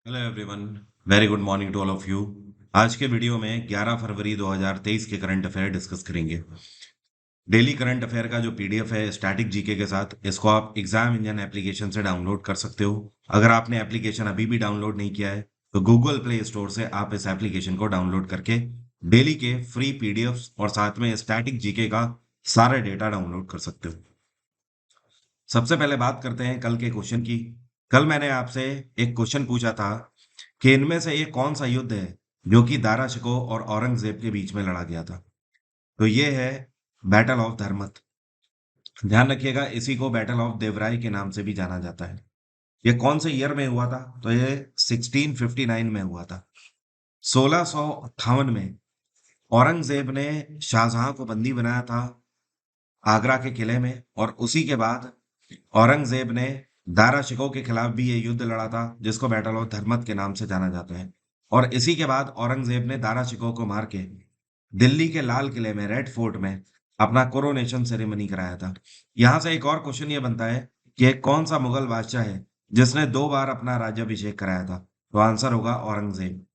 Hello everyone. Very good morning to all of you. आज के video में 11 फरवरी 2023 के करंट अफेयर डिस्कस करेंगे। डेली करंट अफेयर का जो पीडीएफ है स्टैटिक जीके के साथ, इसको आप एग्जाम इंजन एप्लीकेशन से डाउनलोड कर सकते हो। अगर आपने एप्लीकेशन अभी भी डाउनलोड नहीं किया है तो गूगल प्ले स्टोर से आप इस एप्लीकेशन को डाउनलोड करके डेली के फ्री पीडीएफ्स और साथ में स्टैटिक जीके का सारा डेटा डाउनलोड कर सकते हो। सबसे पहले बात करते हैं कल के क्वेश्चन की। कल मैंने आपसे एक क्वेश्चन पूछा था कि इनमें से ये कौन सा युद्ध है जो कि दारा शिकोह और औरंगजेब के बीच में लड़ा गया था। तो ये है बैटल ऑफ धर्मत। ध्यान रखिएगा, इसी को बैटल ऑफ देवराय के नाम से भी जाना जाता है। ये कौन से ईयर में हुआ था? तो ये 1659 में हुआ था। 1658 में औरंगजेब ने शाहजहां को बंदी बनाया था आगरा के किले में, और उसी के बाद औरंगजेब ने दारा शिकोह के खिलाफ भी ये युद्ध लड़ा था जिसको बैटल ऑफ धर्मत के नाम से जाना जाता है। और इसी के बाद औरंगजेब ने दारा शिकोह को मार के दिल्ली के लाल किले में, रेड फोर्ट में, अपना कोरोनेशन सेरेमनी कराया था। यहां से एक और क्वेश्चन ये बनता है कि एक कौन सा मुगल बादशाह है जिसने 2 बार अपना राज्याभिषेक कराया था? तो आंसर होगा औरंगजेब।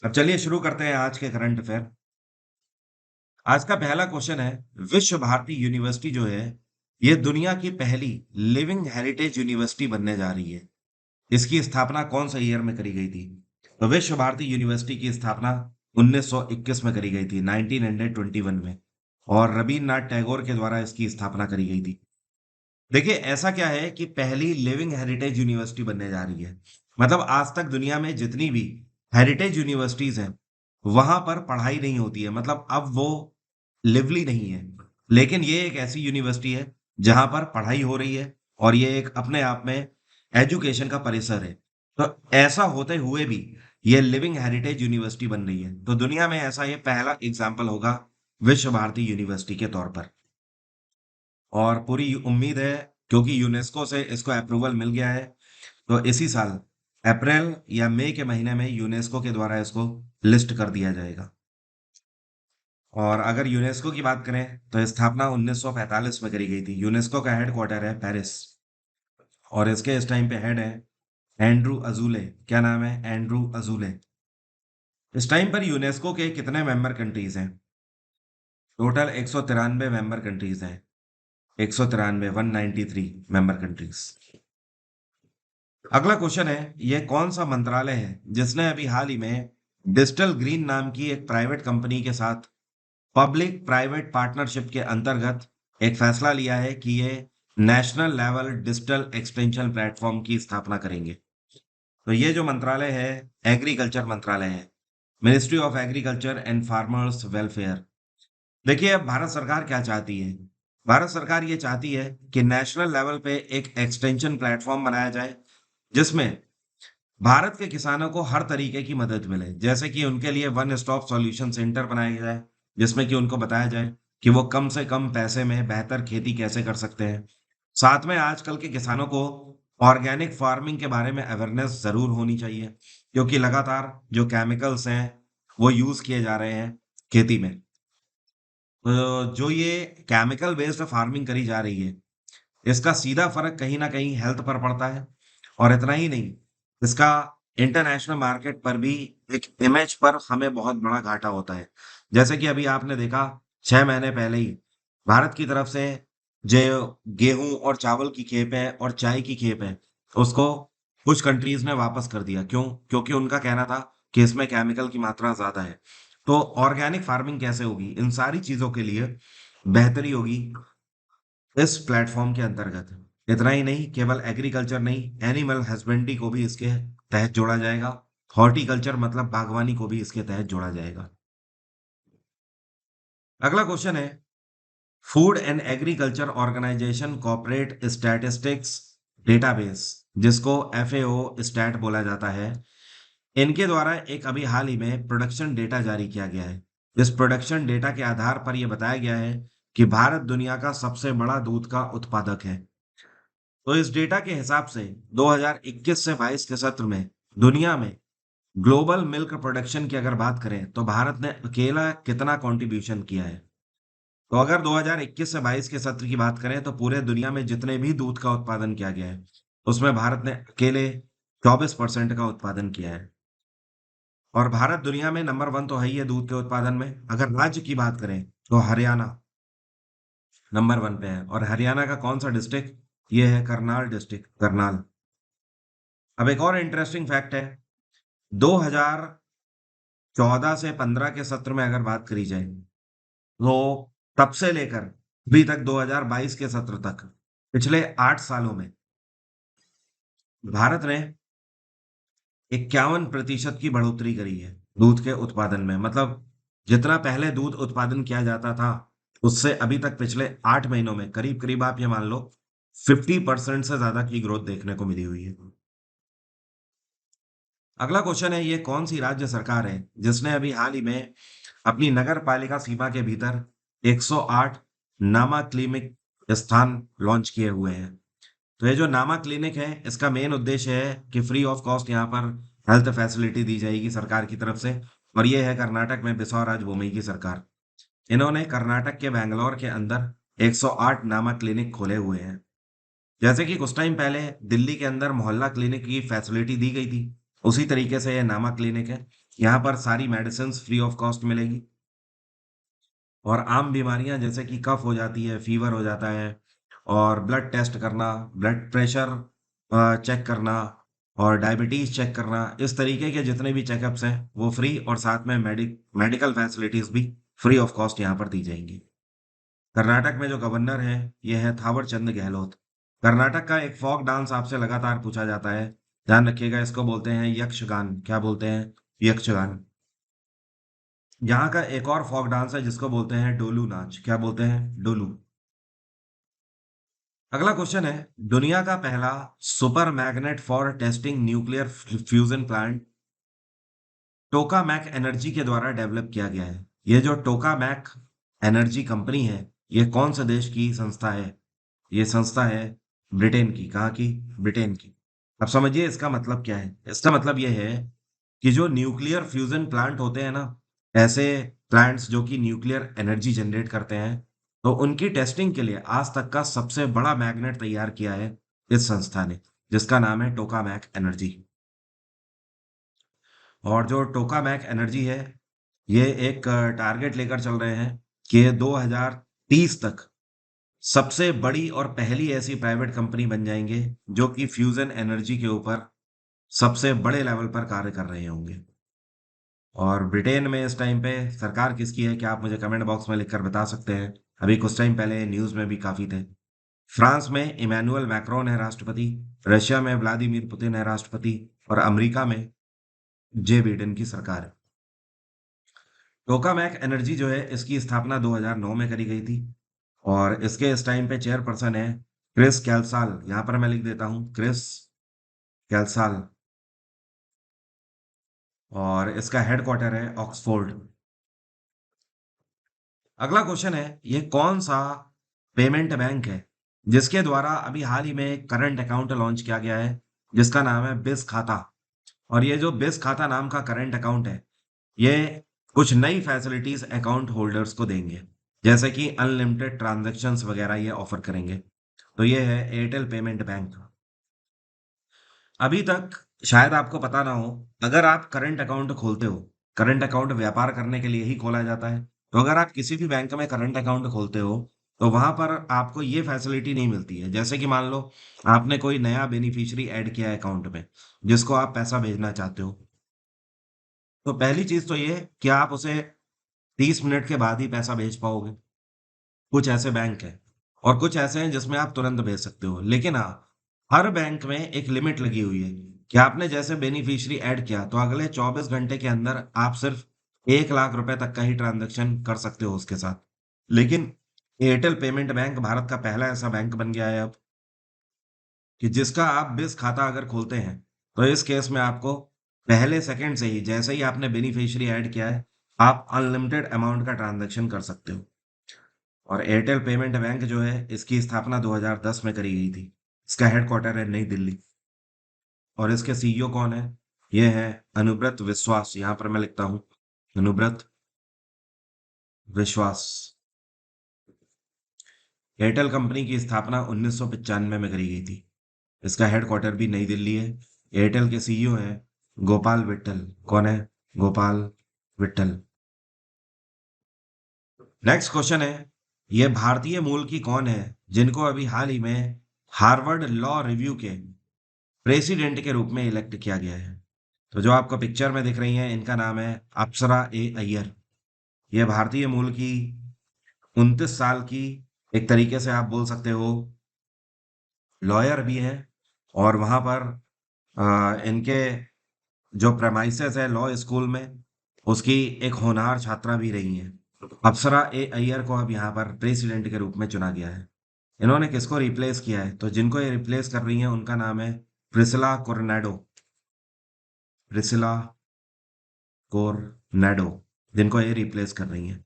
अब चलिए शुरू करते हैं आज के करंट अफेयर। आज का पहला क्वेश्चन है, विश्व भारती यूनिवर्सिटी जो है ये दुनिया की पहली लिविंग हेरिटेज यूनिवर्सिटी बनने जा रही है। इसकी स्थापना कौन सा ईयर में करी गई थी? तो विश्व भारती यूनिवर्सिटी की स्थापना 1921 में करी गई थी, 1921 में, और रवीन्द्रनाथ टैगोर के द्वारा इसकी स्थापना करी गई थी। देखिए, ऐसा क्या है कि पहली लिविंग हेरिटेज यूनिवर्सिटी बनने जा रही है, मतलब आज तक दुनिया में जितनी भी हेरिटेज यूनिवर्सिटीज हैं वहां पर पढ़ाई नहीं होती है, मतलब अब वो लिवली नहीं है। लेकिन ये एक ऐसी यूनिवर्सिटी है जहां पर पढ़ाई हो रही है, और ये एक अपने आप में एजुकेशन का परिसर है। तो ऐसा होते हुए भी ये लिविंग हेरिटेज यूनिवर्सिटी बन रही है, तो दुनिया में ऐसा ये पहला एग्जाम्पल होगा विश्व भारती यूनिवर्सिटी के तौर पर। और पूरी उम्मीद है, क्योंकि यूनेस्को से इसको अप्रूवल मिल गया है, तो इसी साल अप्रैल या मई के महीने में यूनेस्को के द्वारा इसको लिस्ट कर दिया जाएगा। और अगर यूनेस्को की बात करें तो स्थापना 1945 में करी गई थी। यूनेस्को का हेड क्वार्टर है पेरिस, और इसके इस टाइम पे हेड है एंड्रू अजूले। क्या नाम है? एंड्रू अजूले। इस टाइम पर यूनेस्को के कितने मेंबर कंट्रीज हैं? टोटल 193 मेंबर कंट्रीज हैं। 193, 193 मेंबर कंट्रीज। अगला क्वेश्चन है, यह कौन सा मंत्रालय है जिसने अभी हाल ही में डिजिटल ग्रीन नाम की एक प्राइवेट कंपनी के साथ पब्लिक प्राइवेट पार्टनरशिप के अंतर्गत एक फैसला लिया है कि ये national level digital extension platform की स्थापना करेंगे? तो ये जो मंत्रालय है, एग्रीकल्चर मंत्रालय है, ministry of agriculture and farmers welfare. देखिए, अब भारत सरकार क्या चाहती है? भारत सरकार ये चाहती है कि नेशनल लेवल पे एक एक्सटेंशन प्लेटफॉर्म बनाया जाए जिसमें भारत के किसानों को हर तरीके की मदद मिले, जैसे कि उनके लिए वन स्टॉप सॉल्यूशन सेंटर बनाया जाए जिसमें कि उनको बताया जाए कि वो कम से कम पैसे में बेहतर खेती कैसे कर सकते हैं। साथ में आजकल के किसानों को ऑर्गेनिक फार्मिंग के बारे में अवेयरनेस जरूर होनी चाहिए, क्योंकि लगातार जो केमिकल्स हैं वो यूज किए जा रहे हैं खेती में। तो जो ये केमिकल बेस्ड फार्मिंग करी जा रही है, इसका सीधा फर्क कहीं ना कहीं हेल्थ पर पड़ता है। और इतना ही नहीं, इसका इंटरनेशनल मार्केट पर भी एक इमेज पर हमें बहुत बड़ा घाटा होता है। जैसे कि अभी आपने देखा, 6 महीने पहले ही भारत की तरफ से जो गेहूं और चावल की खेप है और चाय की खेप है, उसको कुछ कंट्रीज ने वापस कर दिया। क्यों? क्योंकि उनका कहना था कि इसमें केमिकल की मात्रा ज्यादा है। तो ऑर्गेनिक फार्मिंग कैसे होगी? इन सारी चीजों के लिए बेहतरी होगी इस प्लेटफॉर्म के अंतर्गत। इतना ही नहीं, केवल एग्रीकल्चर नहीं, एनिमल हस्बेंड्री को भी इसके तहत जोड़ा जाएगा। हॉर्टिकल्चर मतलब बागवानी को भी इसके तहत जोड़ा जाएगा। अगला क्वेश्चन है, food and agriculture organization corporate statistics database, जिसको एफएओ स्टैट बोला जाता है, इनके द्वारा एक अभी हाल ही में प्रोडक्शन डेटा जारी किया गया है। इस प्रोडक्शन डेटा के आधार पर यह बताया गया है कि भारत दुनिया का सबसे बड़ा दूध का उत्पादक है। तो इस डेटा के हिसाब से 2021 से 22 के सत्र में दुनिया में ग्लोबल मिल्क प्रोडक्शन की अगर बात करें तो भारत ने अकेला कितना कंट्रीब्यूशन किया है? तो अगर 2021 से 22 के सत्र की बात करें तो पूरे दुनिया में जितने भी दूध का उत्पादन किया गया है उसमें भारत ने अकेले 24% का उत्पादन किया है। और भारत दुनिया में नंबर 1 तो है ही है दूध के उत्पादन में। अगर राज्य की बात करें तो हरियाणा नंबर 1 पे है। और हरियाणा का कौन सा डिस्ट्रिक्ट? ये है करनाल डिस्ट्रिक्ट, करनाल। अब एक और इंटरेस्टिंग फैक्ट है, 2014 से 15 के सत्र में अगर बात करी जाए, तो तब से लेकर अभी तक 2022 के सत्र तक, पिछले 8 सालों में भारत ने 51% की बढ़ोतरी करी है दूध के उत्पादन में। मतलब जितना पहले दूध उत्पादन किया जाता था, उससे अभी तक पिछले 8 महीनों में करीब-करीब आप ये मान लो 50% से ज़्यादा की ग्रोथ देखने को मिली हुई है। अगला क्वेश्चन है, ये कौन सी राज्य सरकार है जिसने अभी हाल ही में अपनी नगर पालिका सीमा के भीतर 108 नामा क्लिनिक स्थान लॉन्च किए हुए हैं। तो ये जो नामा क्लिनिक है, इसका मेन उद्देश्य है कि फ्री ऑफ कॉस्ट यहाँ पर हेल्थ फैसिलिटी दी जाएगी सरकार की तरफ से। और ये है कर्नाटक में बसवराज बोम्मई की सरकार। इन्होंने कर्नाटक के बैंगलोर के अंदर 108 नामा क्लिनिक खोले हुए हैं। जैसे कि कुछ टाइम पहले दिल्ली के अंदर मोहल्ला क्लिनिक की फैसिलिटी दी गई थी, उसी तरीके से ये नामा क्लिनिक है। यहाँ पर सारी मेडिसिन फ्री ऑफ कॉस्ट मिलेगी। और आम बीमारियां जैसे कि कफ हो जाती है, फीवर हो जाता है, और ब्लड टेस्ट करना, ब्लड प्रेशर चेक करना, और डायबिटीज चेक करना, इस तरीके के जितने भी चेकअप्स हैं वो फ्री, और साथ में मेडिकल फैसिलिटीज भी फ्री ऑफ कॉस्ट यहाँ पर दी जाएंगी। कर्नाटक में जो गवर्नर है, ये है थावर चंद गहलोत। कर्नाटक का एक फोक डांस आपसे लगातार पूछा जाता है, ध्यान रखिएगा, इसको बोलते हैं यक्षगान। क्या बोलते हैं? यक्षगान। यहाँ का एक और फोक डांस है जिसको बोलते हैं डोलू नाच। क्या बोलते हैं? डोलू। अगला क्वेश्चन है, दुनिया का पहला super magnet for testing nuclear fusion plant tokamak energy के द्वारा डेवलप किया गया है। ये जो टोकामैक एनर्जी कंपनी है, ये कौन से देश की संस्था है? ये संस्था है ब्रिटेन की। कहाँ की? ब्रिटेन की। अब समझिए इसका मतलब क्या है। इसका मतलब यह है कि जो न्यूक्लियर फ्यूजन प्लांट होते हैं ना, ऐसे प्लांट्स जो कि न्यूक्लियर एनर्जी जनरेट करते हैं, तो उनकी टेस्टिंग के लिए आज तक का सबसे बड़ा मैग्नेट तैयार किया है इस संस्था ने, जिसका नाम है टोकामैक एनर्जी। और जो टोकामैक एनर्जी है, ये एक टारगेट लेकर चल रहे हैं कि 2030 तक सबसे बड़ी और पहली ऐसी प्राइवेट कंपनी बन जाएंगे जो कि फ्यूजन एनर्जी के ऊपर सबसे बड़े लेवल पर कार्य कर रहे होंगे। और ब्रिटेन में इस टाइम पे सरकार किसकी है, क्या आप मुझे कमेंट बॉक्स में लिखकर बता सकते हैं? अभी कुछ टाइम पहले न्यूज़ में भी काफ़ी थे। फ्रांस में इमैनुअल मैक्रोन है राष्ट्रपति, रशिया में व्लादिमीर पुतिन है राष्ट्रपति, और अमेरिका में जे बिडेन की सरकार है। टोकामैक एनर्जी जो है, इसकी स्थापना 2009 में करी गई थी। और इसके इस टाइम पे चेयरपर्सन है क्रिस कैल्साल। यहाँ पर मैं लिख देता हूँ, क्रिस कैल्साल। और इसका हेडक्वार्टर है ऑक्सफोर्ड। अगला क्वेश्चन है, ये कौन सा पेमेंट बैंक है जिसके द्वारा अभी हाल ही में एक करंट अकाउंट लॉन्च किया गया है, जिसका नाम है बिस खाता। और ये जो बिस खाता नाम का करंट अकाउंट है, ये कुछ नई फैसिलिटीज अकाउंट होल्डर्स को देंगे, जैसे कि अनलिमिटेड ट्रांजैक्शंस वगैरह ये ऑफर करेंगे। तो ये है एयरटेल पेमेंट बैंक। अभी तक शायद आपको पता ना हो, अगर आप करंट अकाउंट खोलते हो, करंट अकाउंट व्यापार करने के लिए ही खोला जाता है। तो अगर आप किसी भी बैंक में करंट अकाउंट खोलते हो, तो वहां पर आपको ये फैसिलिटी नहीं मिलती है। जैसे कि मान लो आपने कोई नया बेनिफिशियरी ऐड किया है अकाउंट में, जिसको आप पैसा भेजना चाहते हो, तो पहली चीज तो ये कि आप उसे 30 मिनट के बाद ही पैसा भेज पाओगे। कुछ ऐसे बैंक हैं, और कुछ ऐसे हैं जिसमें आप तुरंत भेज सकते हो। लेकिन हाँ, हर बैंक में एक लिमिट लगी हुई है कि आपने जैसे बेनिफिशियरी ऐड किया, तो अगले 24 घंटे के अंदर आप सिर्फ 1 लाख रुपए तक का ही ट्रांजैक्शन कर सकते हो उसके साथ। लेकिन एयरटेल पेमेंट बैंक भारत का पहला ऐसा बैंक बन गया है अब, कि जिसका आप बिस खाता अगर खोलते हैं, तो इस केस में आपको पहले सेकंड से ही, जैसे ही आपने बेनिफिशियरी ऐड किया है, आप अनलिमिटेड अमाउंट का ट्रांजैक्शन कर सकते हो। और एयरटेल पेमेंट बैंक जो है, इसकी स्थापना 2010 में करी गई थी। इसका हेडक्वार्टर है नई दिल्ली। और इसके सीईओ कौन है? ये है अनुव्रत विश्वास। यहाँ पर मैं लिखता हूँ, अनुव्रत विश्वास। एयरटेल कंपनी की स्थापना 1995 में करी गई थी। इसका हेडक्वार्टर भी नई दिल्ली है। एयरटेल के सीईओ हैं गोपाल विट्ठल। कौन है? गोपाल विट्ठल। नेक्स्ट क्वेश्चन है, ये भारतीय मूल की कौन है जिनको अभी हाल ही में हार्वर्ड लॉ रिव्यू के प्रेसिडेंट के रूप में इलेक्ट किया गया है? तो जो आपको पिक्चर में दिख रही हैं इनका नाम है अप्सरा ए अय्यर। ये भारतीय मूल की 29 साल की, एक तरीके से आप बोल सकते हो लॉयर भी हैं, और वहां पर इनके जो प्रेमाइसेस है लॉ स्कूल में उसकी एक होनहार छात्रा भी रही हैं। अप्सरा ए अय्यर को अब यहाँ पर प्रेसिडेंट के रूप में चुना गया है। इन्होंने किसको रिप्लेस किया है? तो जिनको ये रिप्लेस कर रही हैं उनका नाम है प्रिसिला कोर्नेडो। प्रिसिला कोर्नेडो, जिनको ये रिप्लेस कर रही हैं।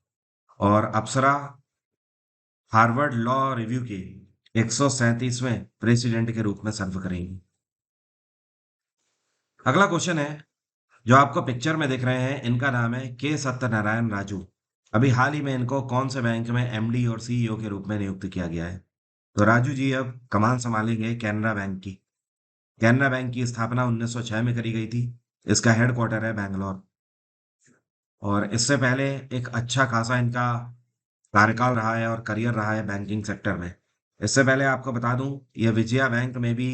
और अप्सरा हार्वर्ड लॉ रिव्यू के 137वें प्रेसिडेंट के रूप में सर्व करेंगी। अगला क्वेश्चन है, जो आपको पिक्चर में दिख रहे हैं इनका नाम है के सत्यनारायण राजू। अभी हाल ही में इनको कौन से बैंक में एमडी और सीईओ के रूप में नियुक्त किया गया है? तो राजू जी अब कमान संभालेंगे कैनरा बैंक की। कैनरा बैंक की स्थापना 1906 में करी गई थी। इसका हेडक्वार्टर है बैंगलोर। और इससे पहले एक अच्छा खासा इनका कार्यकाल रहा है और करियर रहा है बैंकिंग सेक्टर में। इससे पहले आपको बता दूं, ये विजया बैंक में भी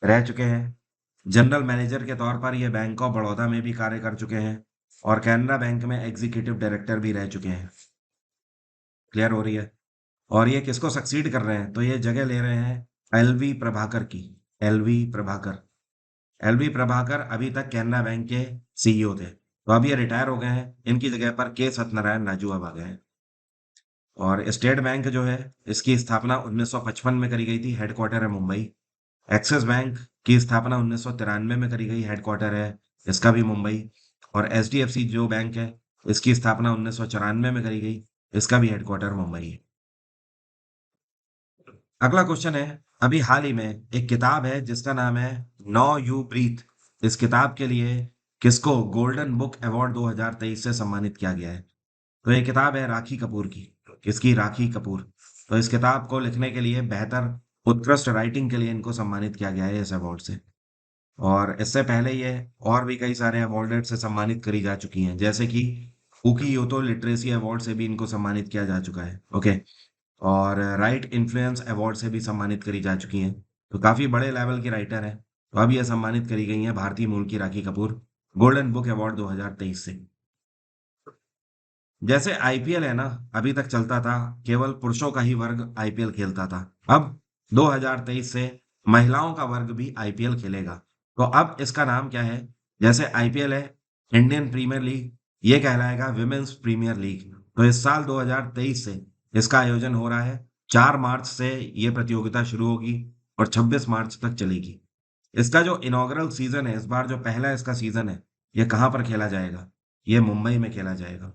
रह चुके हैं। जनरल मैनेजर के तौर पर ये बैंक ऑफ बड़ौदा में भी कार्य कर चुके हैं, और कैनरा बैंक में एग्जीक्यूटिव डायरेक्टर भी रह चुके हैं। क्लियर हो रही है? और ये किसको सक्सीड कर रहे हैं? तो ये जगह ले रहे हैं एलवी प्रभाकर की। एलवी प्रभाकर। एलवी प्रभाकर अभी तक कैनरा बैंक के सीईओ थे, तो अब ये रिटायर हो गए हैं। इनकी जगह पर के सत्यनारायण राजू अब आ गए हैं। और स्टेट बैंक जो है इसकी स्थापना 1955 में करी गई थी, हेडक्वार्टर है मुंबई। एक्सिस बैंक की स्थापना 1993 में करी गई, हेडक्वार्टर है इसका भी मुंबई। और एचडीएफसी जो बैंक है इसकी स्थापना 1994 में करी गई, इसका भी हेडक्वार्टर मुंबई है। अगला क्वेश्चन है, अभी हाल ही में एक किताब है जिसका नाम है नो यू ब्रीथ। इस किताब के लिए किसको गोल्डन बुक अवार्ड 2023 से सम्मानित किया गया है? तो ये किताब है राखी कपूर की। किसकी? राखी कपूर। तो इस किताब को लिखने के लिए बेहतर उत्कृष्ट राइटिंग के लिए इनको सम्मानित किया गया है इस अवार्ड से। और इससे पहले ये और भी कई सारे अवार्डेड से सम्मानित करी जा चुकी हैं, जैसे कि उकी यूतो लिटरेसी अवार्ड से भी इनको सम्मानित किया जा चुका है। ओके। और राइट इन्फ्लुएंस अवार्ड से भी सम्मानित करी जा चुकी हैं। तो काफी बड़े लेवल की राइटर हैं। तो अब ये सम्मानित करी गई हैं भारतीय मूल की राखी कपूर गोल्डन बुक अवार्ड 2023 से। जैसे आईपीएल है ना, अभी तक चलता था केवल पुरुषों का ही वर्ग आईपीएल खेलता था। अब 2023 से महिलाओं का वर्ग भी आईपीएल खेलेगा। तो अब इसका नाम क्या है? जैसे आईपीएल है इंडियन प्रीमियर लीग, ये कहलाएगा विमेन्स प्रीमियर लीग। तो इस साल 2023 से इसका आयोजन हो रहा है। 4 मार्च से ये प्रतियोगिता शुरू होगी और 26 मार्च तक चलेगी। इसका जो इनॉग्रल सीजन है, इस बार जो पहला इसका सीजन है, ये कहाँ पर खेला जाएगा? ये मुंबई में खेला जाएगा।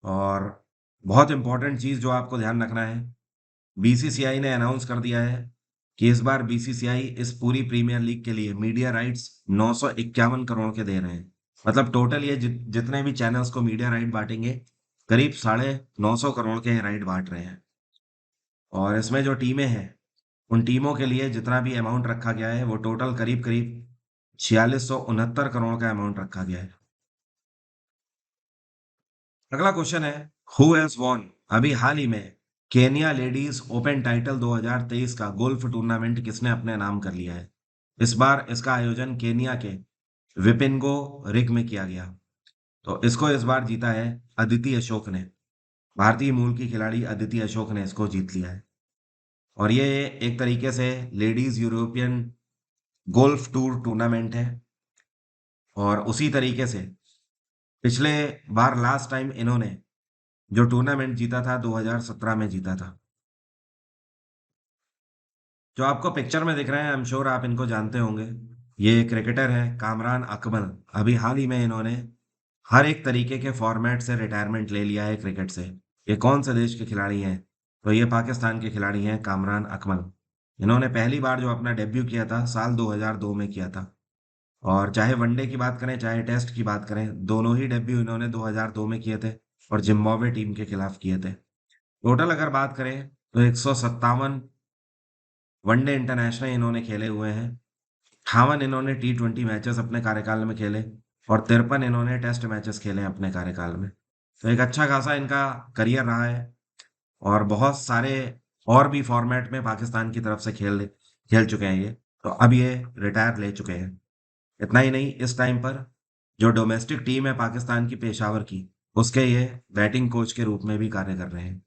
और बहुत इंपॉर्टेंट चीज जो आपको ध्यान रखना है, बीसीसीआई ने अनाउंस कर दिया है कि इस बार बीसीसीआई इस पूरी प्रीमियर लीग के लिए मीडिया राइट्स 951 करोड़ के दे रहे हैं। मतलब टोटल ये जितने भी चैनल्स को मीडिया राइट बांटेंगे, करीब 950 करोड़ के राइट बांट रहे हैं। और इसमें जो टीमें हैं उन टीमों के लिए जितना भी अमाउंट रखा गया है वो टोटल करीब करीब 4669 करोड़ का अमाउंट रखा गया है। अगला क्वेश्चन है, हु हैज वॉन? अभी हाल ही में केनिया लेडीज ओपन टाइटल 2023 का गोल्फ टूर्नामेंट किसने अपने नाम कर लिया है? इस बार इसका आयोजन केनिया के विपिंगो रिग में किया गया। तो इसको इस बार जीता है अदिति अशोक ने। भारतीय मूल की खिलाड़ी अदिति अशोक ने इसको जीत लिया है। और ये एक तरीके से ladies European golf tour tournament है। और उसी तरीके से पिछले बार लास्ट टाइम इन्होंने जो टूर्नामेंट जीता था 2017 में जीता था। जो आपको पिक्चर में दिख रहे हैं, आई एम श्योर आप इनको जानते होंगे। ये क्रिकेटर है कामरान अकमल। अभी हाल ही में इन्होंने हर एक तरीके के फॉर्मेट से रिटायरमेंट ले लिया है क्रिकेट से। ये कौन से देश के खिलाड़ी हैं? तो ये पाकिस्तान के खिलाड़ी हैं कामरान अकमल। इन्होंने पहली बार जो अपना डेब्यू किया था साल 2002 में किया था। और चाहे वनडे की बात करें चाहे टेस्ट की बात करें, दोनों ही डेब्यू इन्होंने 2002 में किए थे और जिम्बाब्वे टीम के खिलाफ किए थे। टोटल अगर बात करें तो 157 वनडे इंटरनेशनल इन्होंने खेले हुए हैं। 58 इन्होंने T20 मैचेस अपने कार्यकाल में खेले और 53 इन्होंने टेस्ट मैचेस खेले अपने कार्यकाल में। तो एक अच्छा खासा इनका करियर रहा है और बहुत सारे और भी फॉर्मेट में पाकिस्तान की तरफ से खेल खेल चुके हैं ये। तो अब ये रिटायर ले चुके हैं। इतना ही नहीं, इस टाइम पर जो डोमेस्टिक टीम है पाकिस्तान की पेशावर की, उसके ये बैटिंग कोच के रूप में भी कार्य कर रहे हैं।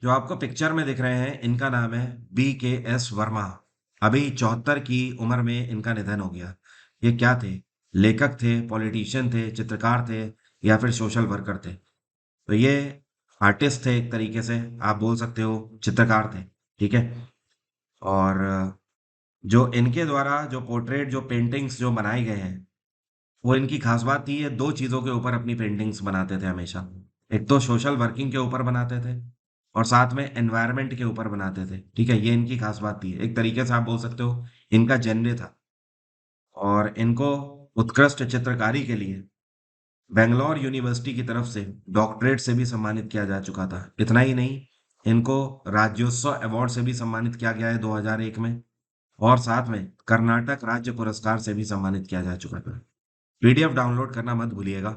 जो आपको पिक्चर में दिख रहे हैं, इनका नाम है BKS वर्मा। अभी 74 की उम्र में इनका निधन हो गया। ये क्या थे? लेखक थे, पॉलिटिशियन थे, चित्रकार थे या फिर सोशल वर्कर थे? तो ये आर्टिस्ट थे, एक तरीके से आप बोल सकते हो चित्रकार थे। ठीक है। और जो इनके द्वारा जो पोर्ट्रेट जो पेंटिंग्स जो बनाए गए हैं, वो इनकी खास बात थी, ये दो चीजों के ऊपर अपनी पेंटिंग्स बनाते थे हमेशा। एक तो सोशल वर्किंग के ऊपर बनाते थे और साथ में एनवायरनमेंट के ऊपर बनाते थे। ठीक है, ये इनकी खास बात थी, एक तरीके से आप बोल सकते हो इनका जेनरे था। और इनको उत्कृष्ट चित्रकारी के लिए बेंगलोर यूनिवर्सिटी की तरफ से डॉक्टरेट से भी सम्मानित किया जा चुका था। इतना ही नहीं, इनको राज्योत्सव अवार्ड से भी सम्मानित किया गया है 2001 में। और साथ में कर्नाटक राज्य पुरस्कार से भी सम्मानित किया जा चुका था। PDF डाउनलोड करना मत भूलिएगा।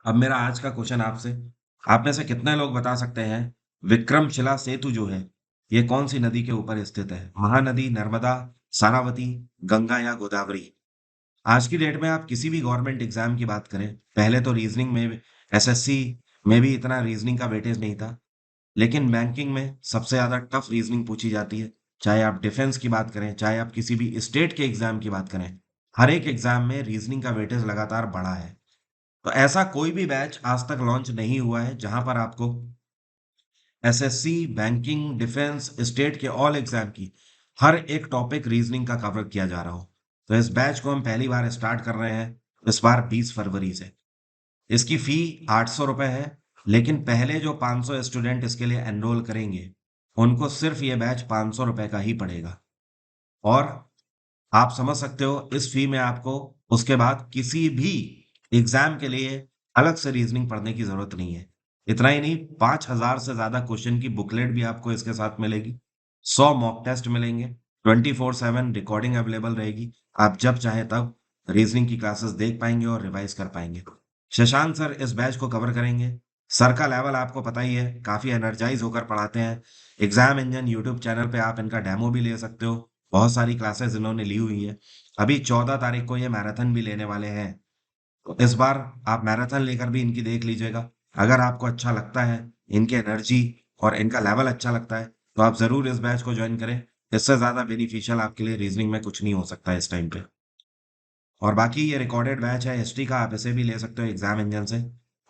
अब मेरा आज का क्वेश्चन आपसे, आप में से कितने लोग बता सकते हैं विक्रमशिला सेतु जो है, ये कौन सी नदी के ऊपर स्थित है? महानदी, नर्मदा, सारावती, गंगा या गोदावरी? आज की डेट में आप किसी भी गवर्नमेंट एग्जाम की बात करें, पहले तो रीजनिंग में SSC में भी इतना रीजनिंग का वेटेज नहीं था, लेकिन बैंकिंग में सबसे ज्यादा टफ रीजनिंग पूछी जाती है। चाहे आप डिफेंस की बात करें, चाहे आप किसी भी स्टेट के एग्जाम की बात करें, हर एक एग्जाम में रीजनिंग का वेटेज लगातार बढ़ा है। तो ऐसा कोई भी बैच आज तक लॉन्च नहीं हुआ है जहां पर आपको SSC, बैंकिंग, डिफेंस, स्टेट के ऑल एग्जाम की हर एक टॉपिक रीजनिंग का कवर किया जा रहा हो। तो इस बैच को हम पहली बार स्टार्ट कर रहे हैं इस बार 20 फरवरी से। इसकी फी 800 रुपए है, लेकिन पहले जो 500 स्टूडेंट इसके लिए एनरोल करेंगे, उनको सिर्फ ये बैच 500 रुपए का ही पड़ेगा। और आप समझ सकते हो इस फी में आपको उसके बाद किसी भी एग्जाम के लिए अलग से रीजनिंग पढ़ने की जरूरत नहीं है। इतना ही नहीं, 5,000 से ज्यादा क्वेश्चन की बुकलेट भी आपको इसके साथ मिलेगी। 100 मॉक टेस्ट मिलेंगे। 24/7 रिकॉर्डिंग अवेलेबल रहेगी। आप जब चाहे तब रीजनिंग की क्लासेस देख पाएंगे और रिवाइज कर पाएंगे। शशांक सर इस बैच को कवर करेंगे। सर का लेवल आपको पता ही है, काफी एनर्जाइज होकर पढ़ाते हैं। एग्जाम इंजन यूट्यूब चैनल पे आप इनका डेमो भी ले सकते हो। बहुत सारी क्लासेस इन्होंने ली हुई है। अभी 14 तारीख को ये मैराथन भी लेने वाले हैं। तो इस बार आप मैराथन लेकर भी इनकी देख लीजिएगा। अगर आपको अच्छा लगता है, इनकी एनर्जी और इनका लेवल अच्छा लगता है, तो आप जरूर इस बैच को ज्वाइन करें। इससे ज्यादा बेनिफिशियल आपके लिए रीजनिंग में कुछ नहीं हो सकता है इस टाइम पे। और बाकी ये रिकॉर्डेड बैच है हिस्ट्री का, आप इसे भी ले सकते हो एग्जाम इंजन से।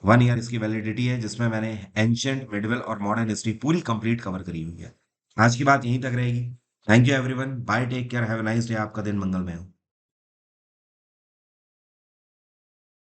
1 ईयर इसकी वैलिडिटी है, जिसमें मैंने एंशियंट, मिडिवल और मॉडर्न हिस्ट्री पूरी कंप्लीट कवर करी हुई है। आज की बात यहीं तक रहेगी। Thank you everyone, bye, take care, have a nice day, आपका दिन मंगलमय हो।